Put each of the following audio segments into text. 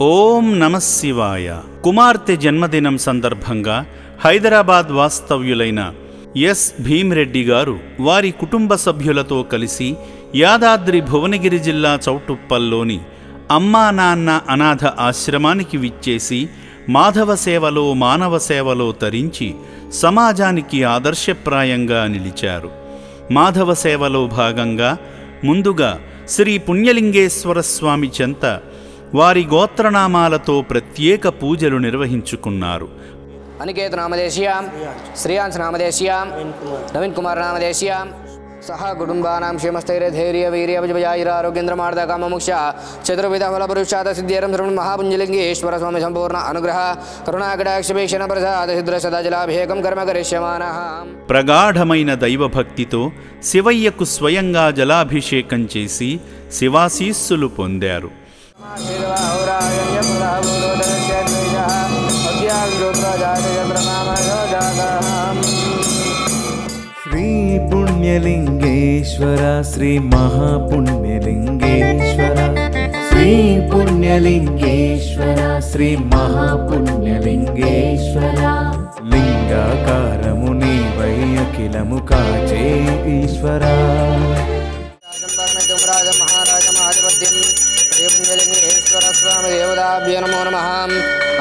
ఓం నమః శివాయ. కుమార్తె జన్మదినం సందర్భంగా హైదరాబాద్ వాస్తవ్యులైన ఎస్ భీమిరెడ్డి గారు వారి కుటుంబ సభ్యులతో కలిసి యాదాద్రి భువనగిరి జిల్లా చౌటుప్పల్లోని అమ్మా నాన్న అనాథ ఆశ్రమానికి విచ్చేసి మాధవ సేవలో మానవ సేవలో తరించి సమాజానికి ఆదర్శప్రాయంగా నిలిచారు. మాధవ సేవలో భాగంగా ముందుగా శ్రీ పుణ్యలింగేశ్వర స్వామి చెంత వారి గోత్రనామాలతో ప్రత్యేక పూజలు నిర్వహించుకున్నారు. అనికేత్ నామదేశ్యాం, శ్రీయాంశ్ నామదేశ్యాం, నవీన్ కుమార్ నామదేశ్యాం సహ కుటుంబానాం క్షేమస్థైర్యధైర్య వీర్యవిజయాయురారోగ్యేంద్రమార్దకామముక్ష చతుర్విధ ఫలపురుషాద సిద్ధ్యరం శ్రవణ మహాపుంజలింగేశ్వర స్వామి సంపూర్ణ అనుగ్రహ కరుణాకటాక్షపేక్షణ ప్రసాద సిద్ధ్ర సదాజలాభిషేకం కర్మ కరిష్యమానః. ప్రగాఢమైన దైవభక్తితో శివయ్యకు స్వయంగా జలాభిషేకం చేసి శివాశీస్సులు పొందారు. శ్రీ పుణ్యలింగేశ్వర శ్రీ మహాపుణ్యలింగేశ్వర శ్రీ పుణ్యలింగేశ్వర శ్రీ మహాపుణ్యలింగేశ్వర లింగాకారము నీవై అఖిలము కాచే ఈశ్వర. శ్రీపుణ్యలింగేశ్వర స్వామి దేవతాభ్యో నమో నమః.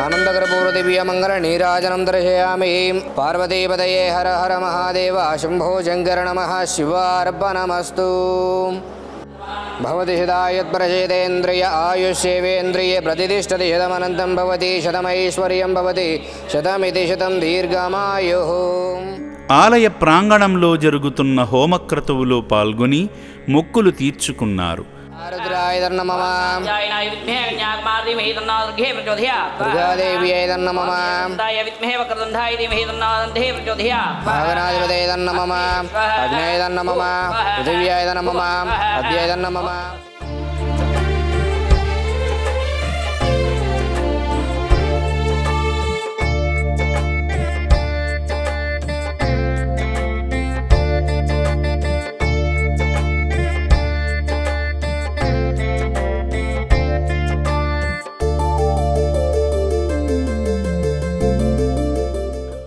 ఆనందకరపూర్వ దివ్య మంగళ నీరాజనం దర్శయామి. పార్వతీపతయే హర హర మహాదేవ శంభో శంకర నమః శివార్పణమస్తు. భవతి శతాయత్ప్రచేతేంద్రియ ఆయుష్యేవేంద్రియే ప్రతిష్టతి శతమనంతం భవతి శతమైశ్వర్యం భవతి శతమితి శతం దీర్ఘమాయుః. ఆలయ ప్రాంగణంలో జరుగుతున్న హోమక్రతువులో పాల్గొని మొక్కులు తీర్చుకున్నారు.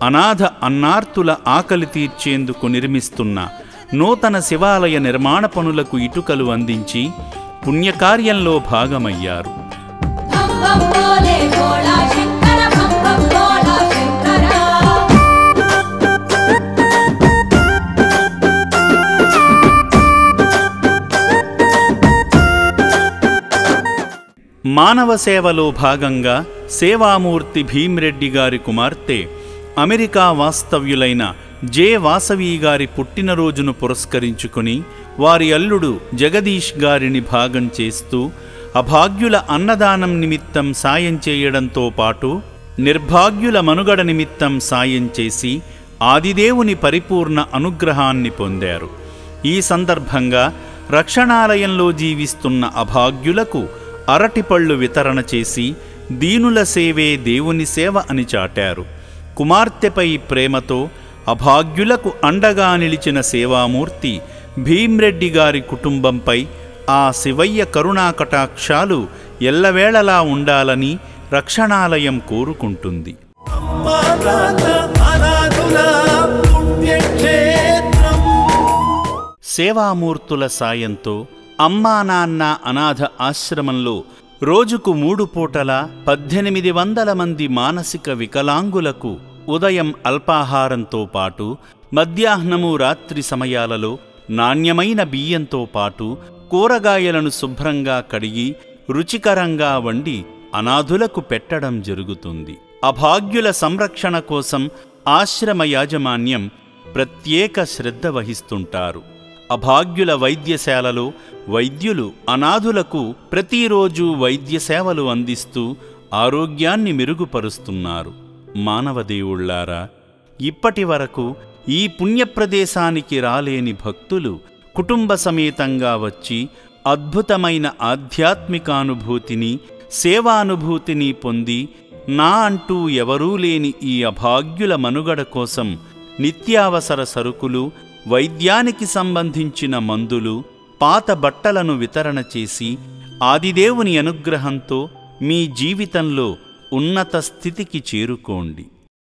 అనాథ అన్నార్తుల ఆకలి తీర్చేందుకు నిర్మిస్తున్న నూతన శివాలయ నిర్మాణ పనులకు ఇటుకలు అందించి పుణ్యకార్యంలో భాగమయ్యారు. మానవ సేవలో భాగంగా సేవామూర్తి భీమిరెడ్డి గారి కుమార్తె అమెరికా వాస్తవ్యులైన జె వాసవి గారి పుట్టినరోజును పురస్కరించుకుని వారి అల్లుడు జగదీష్ గారిని భాగం చేస్తూ అభాగ్యుల అన్నదానం నిమిత్తం సాయం చేయడంతో పాటు నిర్భాగ్యుల మనుగడ నిమిత్తం సాయం చేసి ఆదిదేవుని పరిపూర్ణ అనుగ్రహాన్ని పొందారు. ఈ సందర్భంగా రక్షణాలయంలో జీవిస్తున్న అభాగ్యులకు అరటిపళ్ళు వితరణ చేసి దీనుల సేవే దేవుని సేవ అని చాటారు. కుమార్తెపై ప్రేమతో అభాగ్యులకు అండగా నిలిచిన సేవామూర్తి భీమిరెడ్డి గారి కుటుంబంపై ఆ శివయ్య కరుణాకటాక్షాలు ఎల్లవేళలా ఉండాలని రక్షణాలయం కోరుకుంటుంది. సేవామూర్తుల సాయంతో అమ్మా నాన్న అనాథ ఆశ్రమంలో రోజుకు 3 పూటల 1800 మంది మానసిక వికలాంగులకు ఉదయం అల్పాహారంతో పాటు మధ్యాహ్నము రాత్రి సమయాలలో నాణ్యమైన బియ్యంతో పాటు కూరగాయలను శుభ్రంగా కడిగి రుచికరంగా వండి అనాథులకు పెట్టడం జరుగుతుంది. అభాగ్యుల సంరక్షణ కోసం ఆశ్రమ యాజమాన్యం ప్రత్యేక శ్రద్ధ వహిస్తుంటారు. అభాగ్యుల వైద్యశాలలో వైద్యులు అనాథులకు ప్రతిరోజు వైద్య సేవలు అందిస్తూ ఆరోగ్యాన్ని మెరుగుపరుస్తున్నారు. మానవదేవుళ్లారా, ఇప్పటి వరకు ఈ పుణ్యప్రదేశానికి రాలేని భక్తులు కుటుంబ సమేతంగా వచ్చి అద్భుతమైన ఆధ్యాత్మికానుభూతిని సేవానుభూతిని పొంది నా అంటూ ఎవరూ లేని ఈ అభాగ్యుల మనుగడ కోసం నిత్యావసర సరుకులు, వైద్యానికి సంబంధించిన మందులు, పాత బట్టలను వితరణ చేసి ఆదిదేవుని అనుగ్రహంతో మీ జీవితంలో ఉన్నత స్థితికి చేరుకోండి.